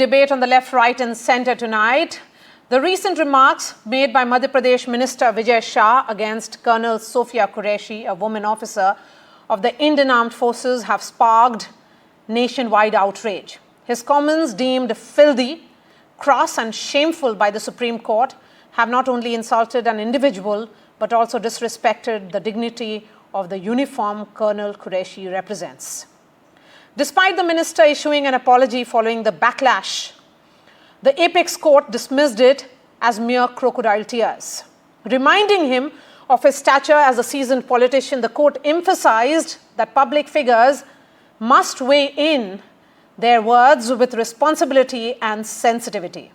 Debate on the left, right and centre tonight. The recent remarks made by Madhya Pradesh Minister Vijay Shah against Colonel Sofia Qureshi, a woman officer of the Indian Armed Forces, have sparked nationwide outrage. His comments, deemed filthy, crass and shameful by the Supreme Court, have not only insulted an individual but also disrespected the dignity of the uniform Colonel Qureshi represents. Despite the minister issuing an apology following the backlash, the apex court dismissed it as mere crocodile tears. Reminding him of his stature as a seasoned politician, the court emphasized that public figures must weigh in their words with responsibility and sensitivity.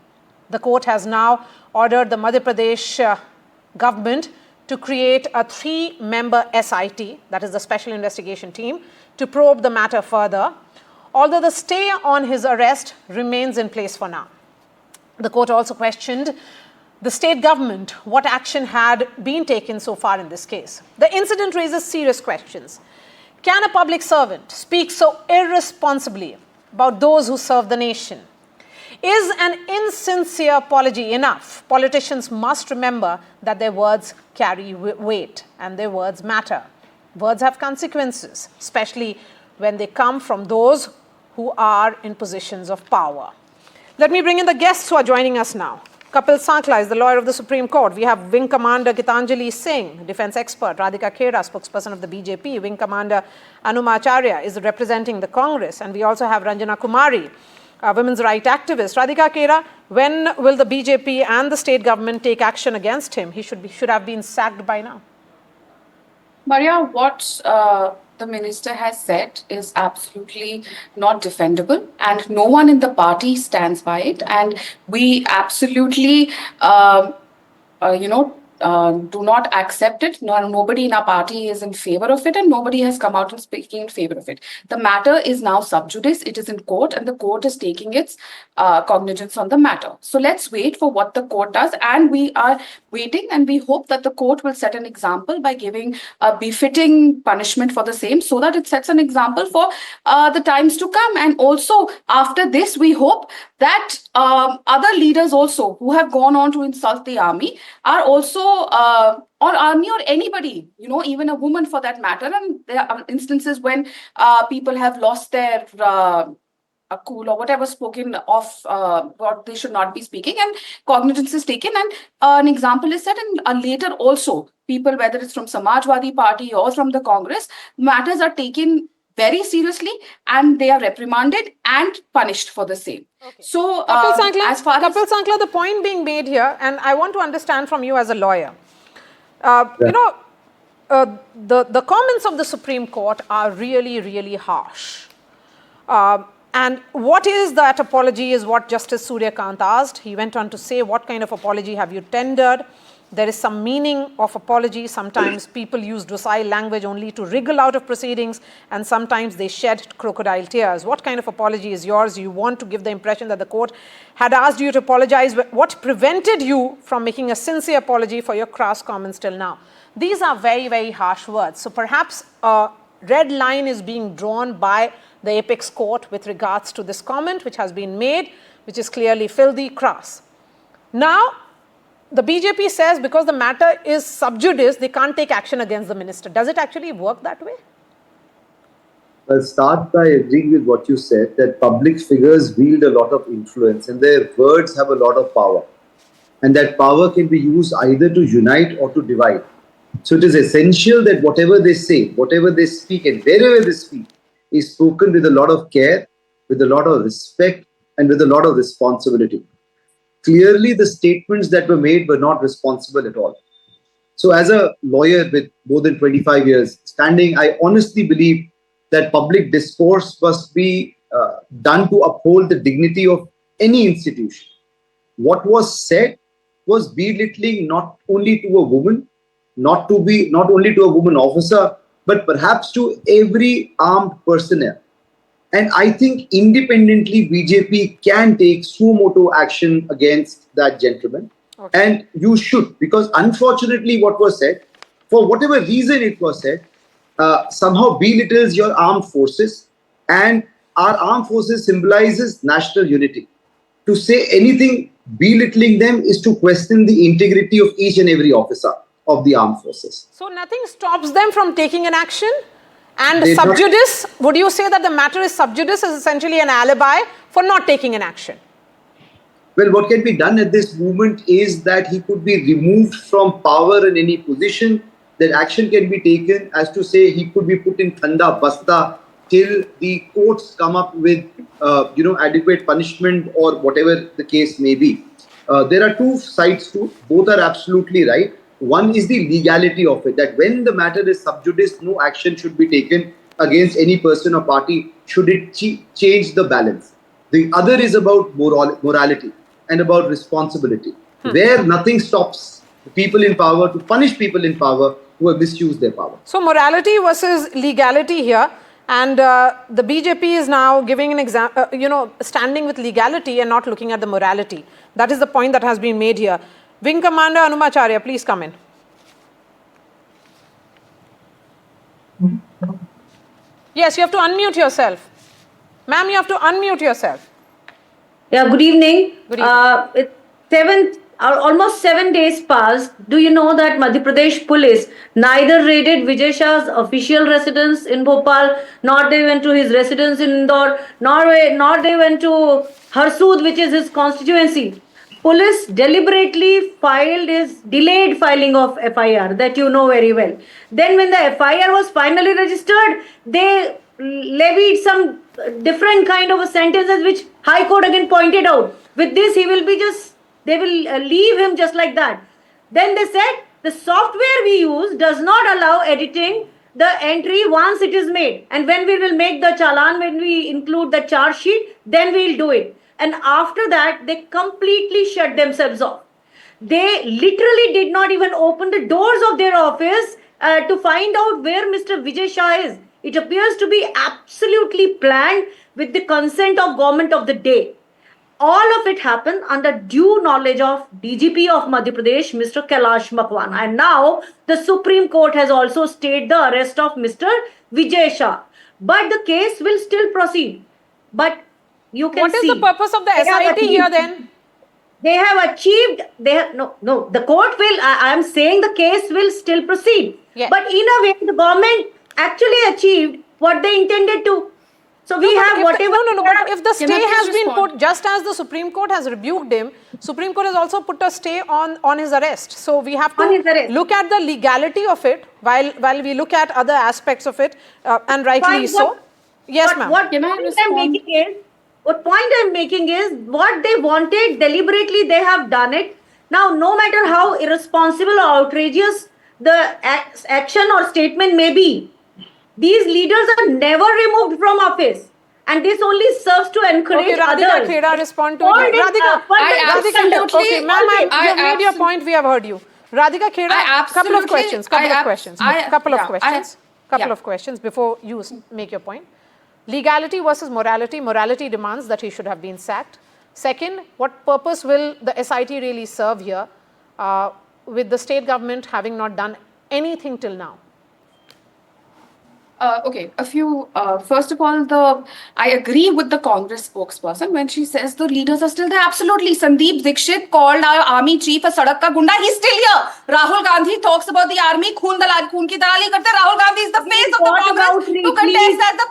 The court has now ordered the Madhya Pradesh government to create a 3-member SIT, that is the Special Investigation Team, to probe the matter further, although the stay on his arrest remains in place for now. The court also questioned the state government, what action had been taken so far in this case. The incident raises serious questions. Can a public servant speak so irresponsibly about those who serve the nation? Is an insincere apology enough? Politicians must remember that their words carry weight and their words matter. Words have consequences, especially when they come from those who are in positions of power. Let me bring in the guests who are joining us now. Kapil Sankla is the lawyer of the Supreme Court. We have Wing Commander Gitanjali Singh, defense expert. Radhika Khera, spokesperson of the BJP. Wing Commander Anuma Acharya is representing the Congress. And we also have Ranjana Kumari, a women's rights activist. Radhika Khera, when will the BJP and the state government take action against him? He should have been sacked by now. Maria, what the minister has said is absolutely not defendable, and no one in the party stands by it. And we absolutely, do not accept it. Nobody in our party is in favor of it, and nobody has come out and speaking in favor of it. The matter is now sub judice. It is in court, and the court is taking its cognizance on the matter. So let's wait for what the court does, and we are waiting, and we hope that the court will set an example by giving a befitting punishment for the same, so that it sets an example for the times to come. And also after this, we hope that other leaders also who have gone on to insult the army are also or army or anybody, even a woman for that matter. And there are instances when people have lost their cool or whatever, spoken of what they should not be speaking, and cognizance is taken, and an example is set. And later also, people, whether it's from Samajwadi Party or from the Congress, matters are taken very seriously, and they are reprimanded and punished for the same. Okay. So, Kapil Sankla, the point being made here, and I want to understand from you as a lawyer, the comments of the Supreme Court are really, really harsh. And what is that apology is what Justice Surya Kant asked. He went on to say, what kind of apology have you tendered? There is some meaning of apology. Sometimes people use docile language only to wriggle out of proceedings, and sometimes they shed crocodile tears. What kind of apology is yours? You want to give the impression that the court had asked you to apologize. What prevented you from making a sincere apology for your crass comments till now? These are very, very harsh words. So perhaps a red line is being drawn by the apex court with regards to this comment which has been made, which is clearly filthy, crass. Now, the BJP says because the matter is sub judice, they can't take action against the minister. Does it actually work that way? I'll start by agreeing with what you said, that public figures wield a lot of influence and their words have a lot of power. And that power can be used either to unite or to divide. So it is essential that whatever they say, whatever they speak and wherever they speak is spoken with a lot of care, with a lot of respect and with a lot of responsibility. Clearly, the statements that were made were not responsible at all. So as a lawyer with more than 25 years standing, I honestly believe that public discourse must be done to uphold the dignity of any institution. What was said was belittling not only to a woman, not only to a woman officer, but perhaps to every armed personnel. And I think independently, BJP can take suo motu action against that gentleman. Okay. And you should, because unfortunately what was said, for whatever reason it was said, somehow belittles your armed forces, and our armed forces symbolizes national unity. to say anything belittling them is to question the integrity of each and every officer of the armed forces. So nothing stops them from taking an action? And They sub not- judice, would you say that the matter is sub judice is essentially an alibi for not taking an action? Well, what can be done at this moment is that he could be removed from power in any position. That action can be taken as to say he could be put in Thanda Basta till the courts come up with adequate punishment or whatever the case may be. There are two sides to it. Both are absolutely right. One is the legality of it, that when the matter is sub judice, no action should be taken against any person or party should it change the balance. The other is about morality and about responsibility, where nothing stops people in power to punish people in power who have misused their power. So morality versus legality here, and the BJP is now giving an example, standing with legality and not looking at the morality. That is the point that has been made here. Wing Commander Anumacharya, please come in. Yes, you have to unmute yourself. Ma'am, you have to unmute yourself. Yeah, good evening. Good evening. Almost 7 days passed. Do you know that Madhya Pradesh police neither raided Vijay Shah's official residence in Bhopal, nor they went to his residence in Indore, nor they went to Harsood, which is his constituency. Police deliberately delayed filing of FIR, that you know very well. Then when the FIR was finally registered, they levied some different kind of a sentences which High Court again pointed out. With this, they will leave him just like that. Then they said the software we use does not allow editing the entry once it is made. And when we will make the challan, when we include the charge sheet, then we will do it. And after that, they completely shut themselves off. They literally did not even open the doors of their office to find out where Mr. Vijay Shah is. It appears to be absolutely planned with the consent of government of the day. All of it happened under due knowledge of DGP of Madhya Pradesh, Mr. Kailash Makwana. And now the Supreme Court has also stayed the arrest of Mr. Vijay Shah. But the case will still proceed. But you can see. What is the purpose of the SIT here then? They have achieved, the court will, I am saying the case will still proceed. Yes. But in a way, the government actually achieved what they intended to. So we have whatever. But if the Can I stay has please been respond? put, just as the Supreme Court has rebuked him, Supreme Court has also put a stay on his arrest. So we have On his to arrest. look at the legality of it while we look at other aspects of it, and rightly Fine, so. Yes, ma'am. What Can I point respond? I'm making is what they wanted deliberately, they have done it. Now, no matter how irresponsible or outrageous the action or statement may be, these leaders are never removed from office. And this only serves to encourage Okay, Radhika others. Kheda, respond to Hold it. it Radhika, up, but the- absolutely- okay, ma'am, you have made your absolutely- point. We have heard you. Radhika Kheda, couple of absolutely- questions. Couple of questions before you make your point. Legality versus morality. Morality demands that he should have been sacked. Second, what purpose will the SIT really serve here with the state government having not done anything till now? Okay, first of all, I agree with the Congress spokesperson when she says the leaders are still there. Absolutely. Sandeep Dixit called our army chief a sadak ka gunda. He's still here. Rahul Gandhi talks about the army. Khoon ki dalali karte. Rahul Gandhi is the face of the What about Congress me, to contest please? as the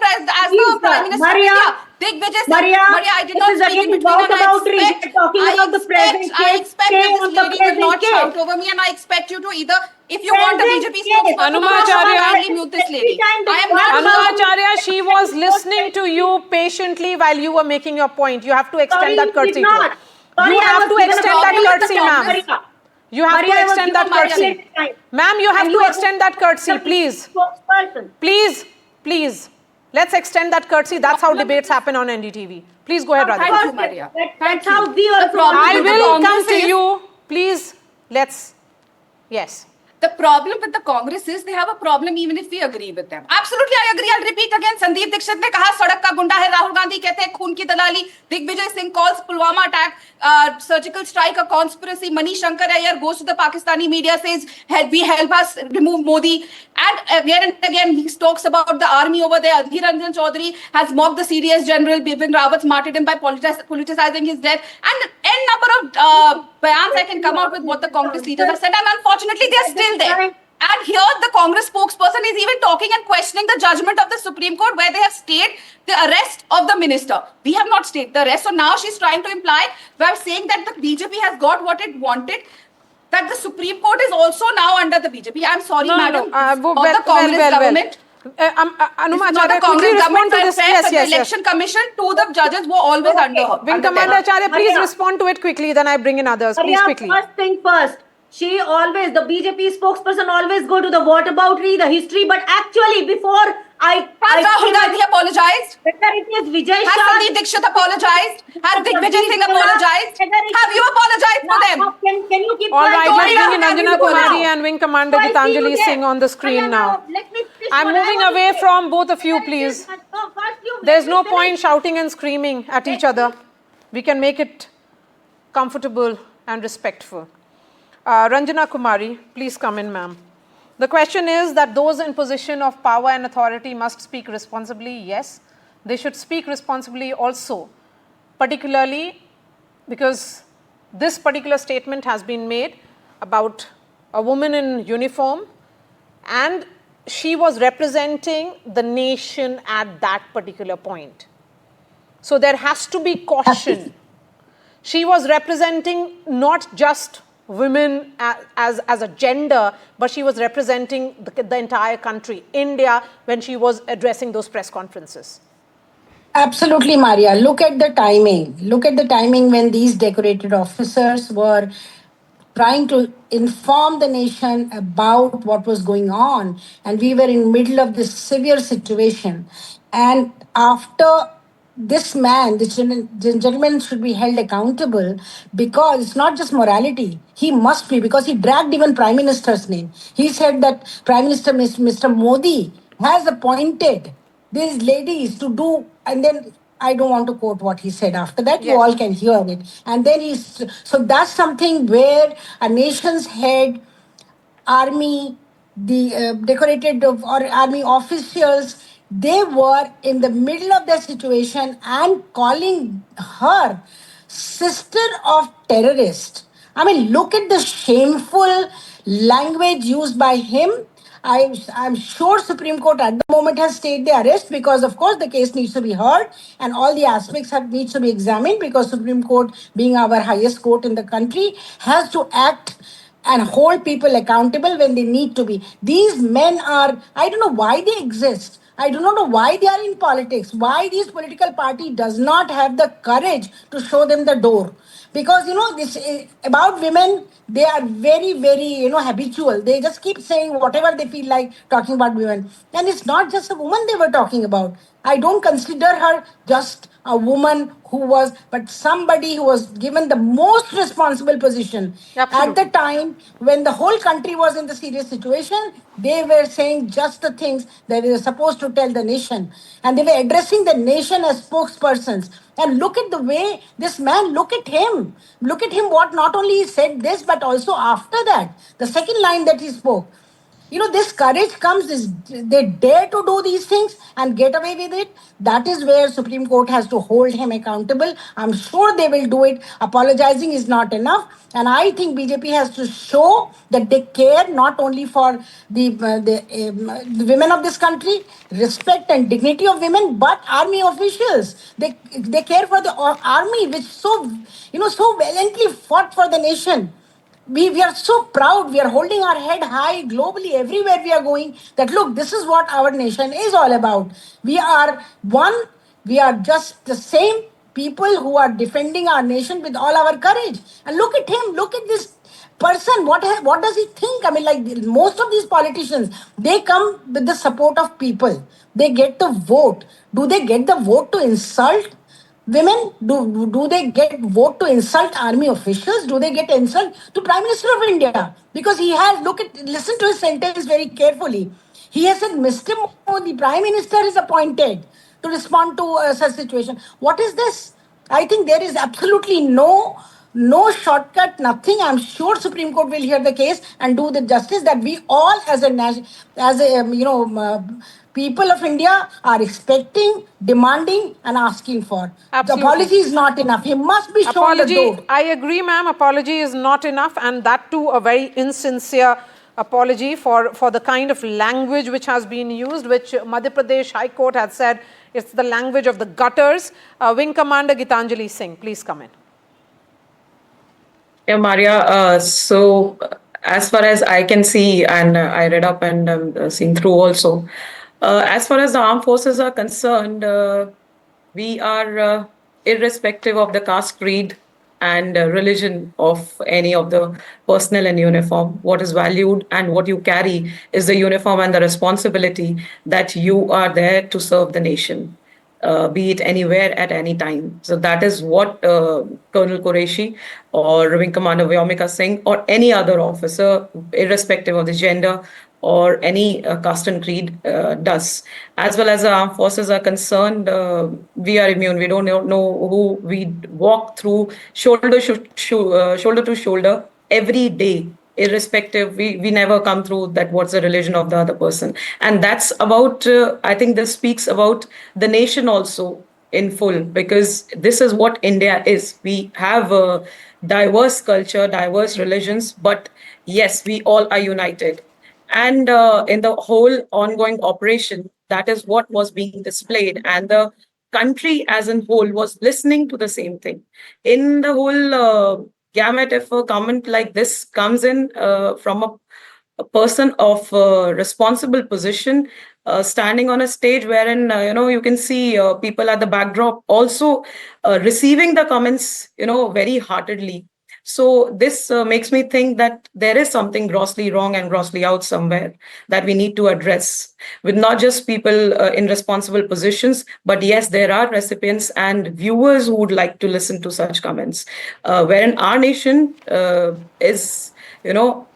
Please, Prime Minister Maria, of India. Digvijay Singh. Maria, I did not this is speak in again between, about and we are talking about the present I case. expect Stay that on this the lady will not present shout case. over me, and I expect you to either, if you want a Present BJP case. spokesperson, Anumacharya. kindly mute this lady. I am not Anumacharya, she was listening to you patiently while you were making your point. You have to extend that courtesy to her. You have to extend that courtesy, ma'am. You have to extend that courtesy. Ma'am, you have to extend that courtesy, please. Please. Let's extend that courtesy. That's how debates happen on NDTV. Please go ahead, Radhika. Thank you, Maria. That's how we also problem I with the will come Congress to is- you. Please, yes. The problem with the Congress is they have a problem even if we agree with them. Absolutely, I agree. I'll repeat again. Sandeep Dixit ने कहा सड़क का गुंडा है. Rahul Gandhi कहते हैं खून की दलाली. Digvijay Singh calls Pulwama attack, surgical strike a conspiracy. Manish Shankar Ayyar goes to the Pakistani media, says help us remove Modi. And again he talks about the army over there. Adhir Ranjan Chaudhary has mocked the CDS General Bipin Rawat's martyrdom by politicizing his death. And n number of bayans I can come out with what the Congress leaders have said, and unfortunately they are still there. And here the Congress spokesperson is even talking and questioning the judgment of the Supreme Court where they have stayed the arrest of the minister. We have not stayed the arrest. So now she's trying to imply by saying that the BJP has got what it wanted, that the Supreme Court is also now under the BJP. I'm sorry, madam. Of the Congress government. Anuma It's not the Acharya, quickly Congress respond government to this. welfare, Yes, but the yes, yes. election commission to the judges were always under her. Wing under Commander them. Acharya, please Maria. respond to it quickly, then I bring in others. Please Maria, quickly. first thing first, she always, the BJP spokesperson always go to the whataboutery, the history, but actually before Has Rahul Gandhi apologized? whether it is Vijay Has Shah, Sandeep Dixit apologized? Has Digvijay Singh apologized? Have you apologized for them? Can you keep All right, quiet? let's bring in Have you Anjana go Kumari now? and Wing Commander So I see you Gitanjali there. Singh on the screen now. Let me finish I'm what I moving want to away say. from both of you, please. No, first you There's let no me point finish. shouting and screaming at each other. We can make it comfortable and respectful. Ranjana Kumari, please come in, ma'am. The question is that those in position of power and authority must speak responsibly. Yes, they should speak responsibly also, particularly because this particular statement has been made about a woman in uniform, and she was representing the nation at that particular point. So there has to be caution. She was representing not just women as a gender, but she was representing the entire country, India, when she was addressing those press conferences. Absolutely, Maria. Look at the timing. Look at the timing when these decorated officers were trying to inform the nation about what was going on, and we were in middle of this severe situation. And after this man, this gentleman should be held accountable, because it's not just morality. He must be, because he dragged even Prime Minister's name. He said that Prime Minister Mr. Modi has appointed these ladies to do, and then I don't want to quote what he said after that. You Yes. all can hear it. And then so that's something where a nation's head, army, the decorated or army officials, they were in the middle of the situation and calling her sister of terrorist. I mean, look at the shameful language used by him. I'm sure Supreme Court at the moment has stayed the arrest, because of course the case needs to be heard and all the aspects needs to be examined, because Supreme Court, being our highest court in the country, has to act and hold people accountable when they need to be. These men are, I don't know why they exist. I do not know why they are in politics, why this political party does not have the courage to show them the door. Because, this about women, they are very, very, habitual. They just keep saying whatever they feel like talking about women. And it's not just a woman they were talking about. I don't consider her just a woman but somebody who was given the most responsible position. Absolutely. At the time when the whole country was in the serious situation, they were saying just the things that they were supposed to tell the nation. And they were addressing the nation as spokespersons. And look at the way this man, look at him. Look at him, what not only he said this, but also after that, the second line that he spoke. This courage comes, they dare to do these things and get away with it. That is where Supreme Court has to hold him accountable. I'm sure they will do it. Apologizing is not enough. And I think BJP has to show that they care not only for the women of this country, respect and dignity of women, but army officials. They care for the army, which so valiantly fought for the nation. We are so proud. We are holding our head high globally, everywhere we are going, that look, this is what our nation is all about. We are one. We are just the same people who are defending our nation with all our courage. And look at him. Look at this person. What does he think? I mean, like most of these politicians, they come with the support of people. They get the vote. Do they get the vote to insult Women, do they get vote to insult army officials? Do they get insult to Prime Minister of India? Because he has listen to his sentence very carefully. He has said, Mr. Modi, Prime Minister is appointed to respond to such situation. What is this? I think there is absolutely no shortcut, nothing. I'm sure Supreme Court will hear the case and do the justice that we all, as a people of India, are expecting, demanding, and asking for. The Absolutely. apology is not enough. He must be shown the Apology, door. I agree, ma'am. Apology is not enough, and that too a very insincere apology for the kind of language which has been used, which Madhya Pradesh High Court had said it's the language of the gutters. Wing Commander Gitanjali Singh, please come in. Yeah, Maria. As far as I can see, and I read up and seen through also, as far as the armed forces are concerned, we are irrespective of the caste, creed, and religion of any of the personnel in uniform. What is valued and what you carry is the uniform and the responsibility that you are there to serve the nation. Be it anywhere at any time. So that is what Colonel Qureshi or Wing Commander Vyomika Singh or any other officer, irrespective of the gender or any caste and creed, does. As well as the armed forces are concerned, we are immune. We don't know who we walk through shoulder to shoulder every day, irrespective. We never come through that what's the religion of the other person, and that's about I think this speaks about the nation also in full, because this is what India is. We have a diverse culture, diverse religions, but yes, we all are united. And in the whole ongoing operation, that is what was being displayed, and the country as a whole was listening to the same thing. In the whole gamut, if a comment like this comes in from a person of responsible position, standing on a stage wherein you can see people at the backdrop also receiving the comments very heartedly. So this makes me think that there is something grossly wrong and grossly out somewhere that we need to address, with not just people in responsible positions, but yes, there are recipients and viewers who would like to listen to such comments, wherein our nation is,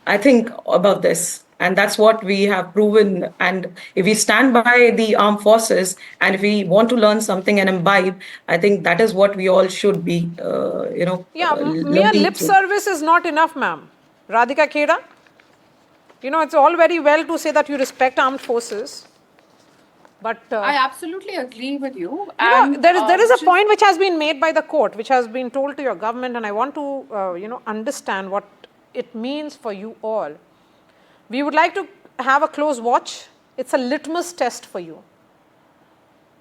I think about this. And that's what we have proven. And if we stand by the armed forces and if we want to learn something and imbibe, I think that is what we all should be, Yeah, mere looking lip through. service is not enough, ma'am. Radhika Kheda, it's all very well to say that you respect armed forces, but I absolutely agree with you. there is which a point which has been made by the court, which has been told to your government, and I want to understand what it means for you all. We would like to have a close watch. It's a litmus test for you.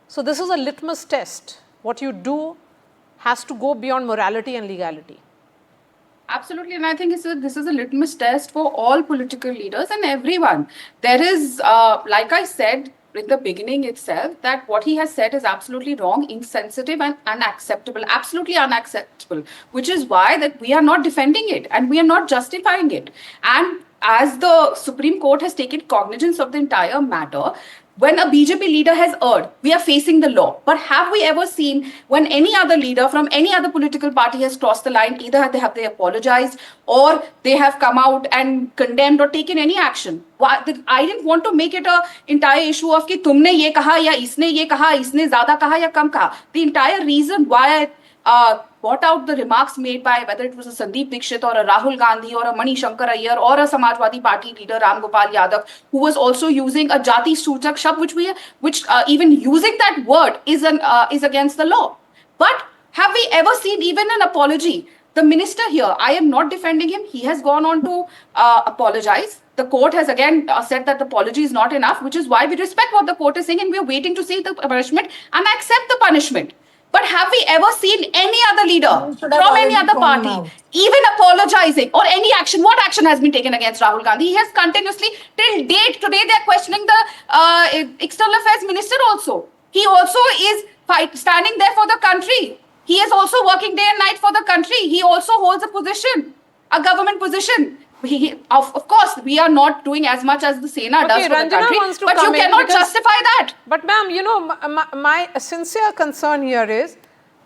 So this is a litmus test. What you do has to go beyond morality and legality. Absolutely, and I think this is a litmus test for all political leaders and everyone. There is, like I said in the beginning itself, that what he has said is absolutely wrong, insensitive, and unacceptable. Absolutely unacceptable. Which is why that we are not defending it and we are not justifying it. And as the Supreme Court has taken cognizance of the entire matter, when a BJP leader has erred, we are facing the law. But have we ever seen when any other leader from any other political party has crossed the line, either have they apologized or they have come out and condemned or taken any action? I didn't want to make it an entire issue of कि तुमने ये कहा या इसने ये कहा, इसने ज़्यादा कहा या कम कहा. The entire reason why I brought out the remarks made by whether it was a Sandeep Dixit or a Rahul Gandhi or a Mani Shankar Iyer or a Samajwadi Party leader Ram Gopal Yadav, who was also using a Jati Suchak Shabd, which even using that word is against the law. But have we ever seen even an apology? The minister here, I am not defending him. He has gone on to apologize. The court has again said that the apology is not enough, which is why we respect what the court is saying and we are waiting to see the punishment and accept the punishment. But have we ever seen any other leader Should have from any already other thrown him party out. even apologizing or any action? What action has been taken against Rahul Gandhi? He has continuously, till date, today they are questioning the external affairs minister also. He also is standing there for the country. He is also working day and night for the country. He also holds a position, a government position. Of course, we are not doing as much as the Sena does for Ranjana the country, wants to but you come in cannot because- justify that. But ma'am, my sincere concern here is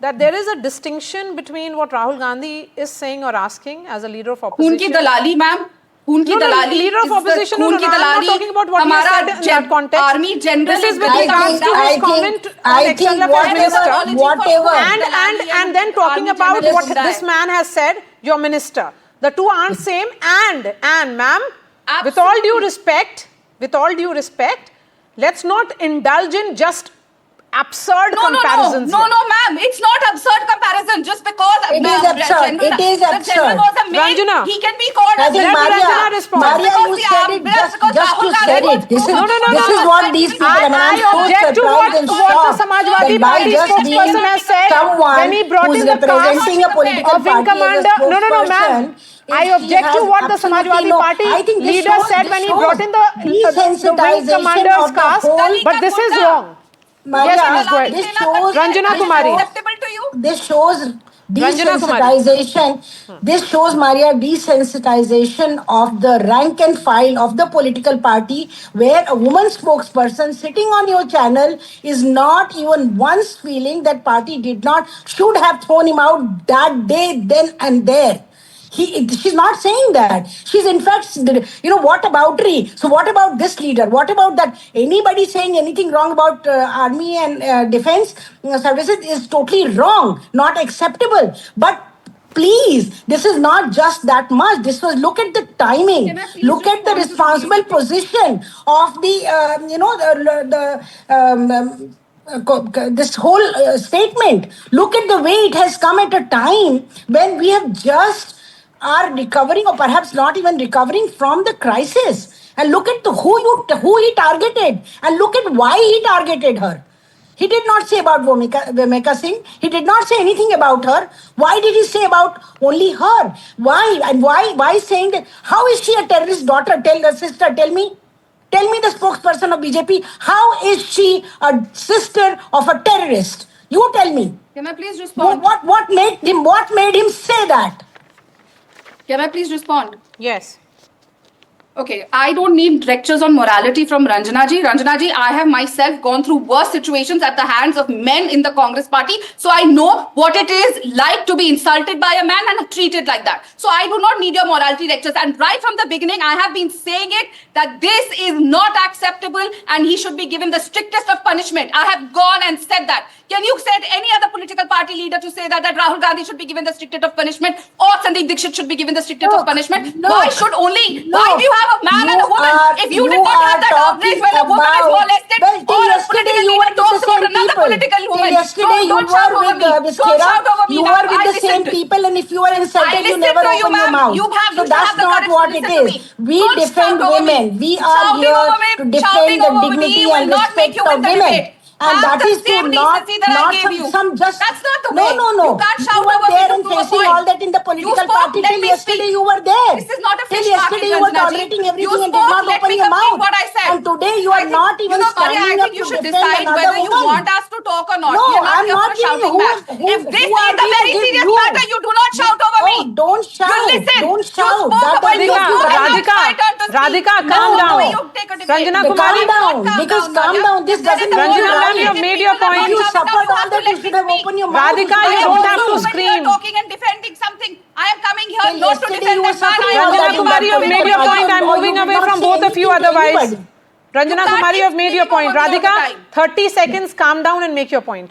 that there is a distinction between what Rahul Gandhi is saying or asking as a leader of खून opposition? की दलाली ma'am, खून की No, no, दलाली, leader of is the opposition, खून no, की I'm not दलाली, talking about what he has हमारा said in that context. Army general This is with I regards think- to I his think- comment I on think external affairs whatever- minister. whatever- And then talking about what this man has said, your minister. The two aren't same. And ma'am, with all due respect, let's not indulge in just absurd comparisons. No, ma'am. It's not absurd comparison. Just because It is absurd. It is the general absurd. was a male, Ranjana. he can be called I as think Let Maria, Ranjana respond. Maria, Because you the said arm- it because just Rahul to Gandhi said was it. This is No, this is what these people. I and I'm so object to surprised and what the shocked Samajwadi that by Party just spokesperson being has said someone when he brought who's in the representing cast a political of Wing party as a Commander. No, ma'am. spokesperson, if I she object to has what the absolutely Samajwadi no- Party I think this leader shows- said this when he shows brought in the Wing desensitization Commander's of the cast. whole- But this is wrong. Maria, please go ahead. this shows Ranjana this Kumari. shows- acceptable to you? This shows Ranjana Kumari. desensitization. This shows, Maria, desensitization of the rank and file of the political party, where a woman spokesperson sitting on your channel is not even once feeling that party should have thrown him out that day, then and there. She's not saying that. She's in fact, what about So what about this leader? What about that? Anybody saying anything wrong about army and defense services is totally wrong, not acceptable. But please, this is not just that much. This was, look at the timing. Can I please Look at the respond to responsible position of this whole statement. Look at the way it has come at a time when we have just are recovering, or perhaps not even recovering from the crisis. And look at who he targeted, and look at why he targeted her. He did not say about Vomika Singh. He did not say anything about her. Why did he say about only her? Why? And why saying that? How is she a terrorist daughter? Sister, tell me. Tell me, the spokesperson of BJP, how is she a sister of a terrorist? You tell me. Can I please respond? What made him say that? Can I please respond? Yes. Okay, I don't need lectures on morality from Ranjana ji. Ranjana ji, I have myself gone through worse situations at the hands of men in the Congress party. So I know what it is like to be insulted by a man and treated like that. So I do not need your morality lectures. And right from the beginning, I have been saying it that this is not acceptable and he should be given the strictest of punishment. I have gone and said that. Can you set any other political party leader to say that Rahul Gandhi should be given the strictest of punishment or Sandeep Dixit should be given the strictest of punishment? Why should only, why do you have a man and a woman? If you did not have that outrage when a woman is molested or a political leader talks about another political woman. Yesterday you Don't shout were over with me. Ms. Don't Kera. shout over me You now. were with I the same listened to- people, and if you were I insulted, you listened never to you, open your ma'am. mouth. You So should that's have the not courage to what it listen to is. me. We Don't defend shout over me. women. We are Shouting here over me, to defend shouting the over me dignity will and not make respect you of win the women. debate. And Have that the is to same not decency that I gave you. some just That's not the no way. no. You can't shout you were over me there to and prove a facing point. all that in the political You spoke, party let till me yesterday. speak. You were there. This is not a Till fish yesterday market, you were Ranjana ji. tolerating You everything and did spoke, not let open me your complete mouth. what I said. And today you I are think- not even Maria, standing I up think you to should defend decide another whether you woman. want us to talk or not. No, We are not I'm here not for telling you shouting who back. is- who- If this who is are a we to very give serious you? matter, you do not shout over me. Oh, don't shout. You listen. Don't You shout. spoke That about doesn't you give you spoke right. about my turn to speak. Radhika, Now calm the way down. you take a debate. Ranjana You Kumari. cannot Calm down, because calm Maria. down. This If there is doesn't a give you Ranjana, ma'am, right. you have made your point. You Now suffered you all have to that. You let should me have speak. opened your mouth. Radhika, should you have don't opened have your to mouth. When you are scream. talking and defending something, I am coming here Till not to yesterday defend you were that man. suffering I am all Ranjana that coming in Kumari, you that have made your political point. I'm party, or moving you away did not from say both of you anything to otherwise. anybody. Ranjana can't Kumari, you keep have made your speaking point. over me all the Radhika, time. 30 seconds, calm down and make your point.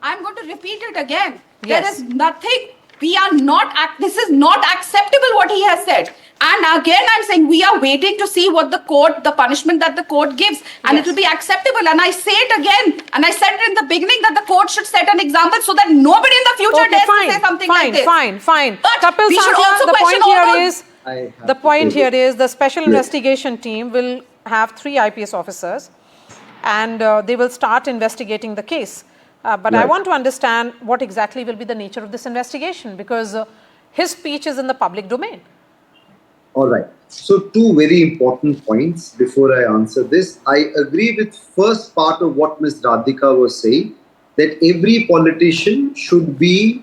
I'm going to repeat it again. Yes. There is nothing. We are not. This is not acceptable. What he has said. And again, I'm saying we are waiting to see what the court, the punishment that the court gives, and it will be acceptable. And I say it again, and I said it in the beginning that the court should set an example so that nobody in the future dares to say something like this. Fine. But Kapil we should Sathya, also the question point all here those- is I have the to point say here this. is the special Yes. investigation team will have 3 IPS officers, and they will start investigating the case. But I Right. want to understand what exactly will be the nature of this investigation, because his speech is in the public domain. All right. So two very important points before I answer this. I agree with first part of what Ms. Radhika was saying, that every politician should be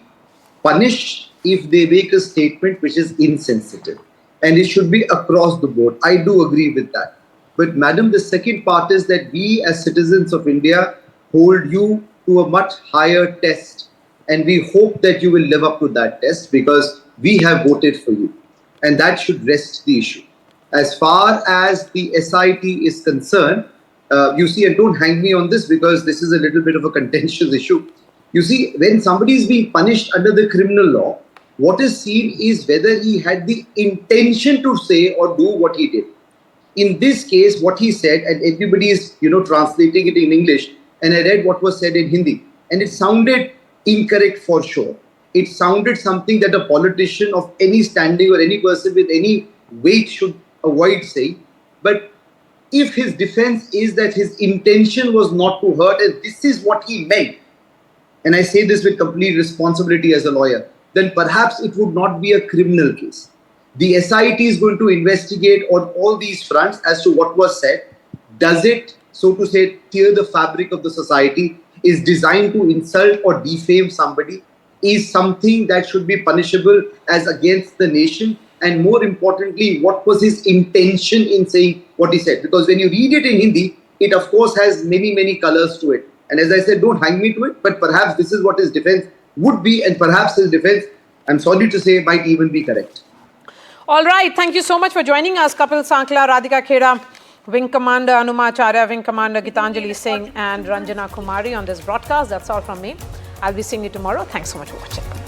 punished if they make a statement which is insensitive. And it should be across the board. I do agree with that. But madam, the second part is that we as citizens of India hold you to a much higher test and we hope that you will live up to that test because we have voted for you. And that should rest the issue. As far as the SIT is concerned, you see, and don't hang me on this because this is a little bit of a contentious issue. You see, when somebody is being punished under the criminal law, what is seen is whether he had the intention to say or do what he did. In this case, what he said, and everybody is, translating it in English, and I read what was said in Hindi, and it sounded incorrect for sure. It sounded something that a politician of any standing or any person with any weight should avoid saying. But if his defense is that his intention was not to hurt, and this is what he meant, and I say this with complete responsibility as a lawyer, then perhaps it would not be a criminal case. The SIT is going to investigate on all these fronts as to what was said. Does it, so to say, tear the fabric of the society? Is designed to insult or defame somebody? Is something that should be punishable as against the nation? And more importantly, what was his intention in saying what he said? Because when you read it in Hindi, it of course has many, many colors to it. And as I said, don't hang me to it, but perhaps this is what his defense would be, and perhaps his defense, I'm sorry to say, might even be correct. All right, thank you so much for joining us, Kapil Sankla, Radhika Kheda, Wing Commander Anuma Acharya, Wing Commander Gitanjali Singh and Ranjana Kumari on this broadcast. That's all from me. I'll be seeing you tomorrow. Thanks so much for watching.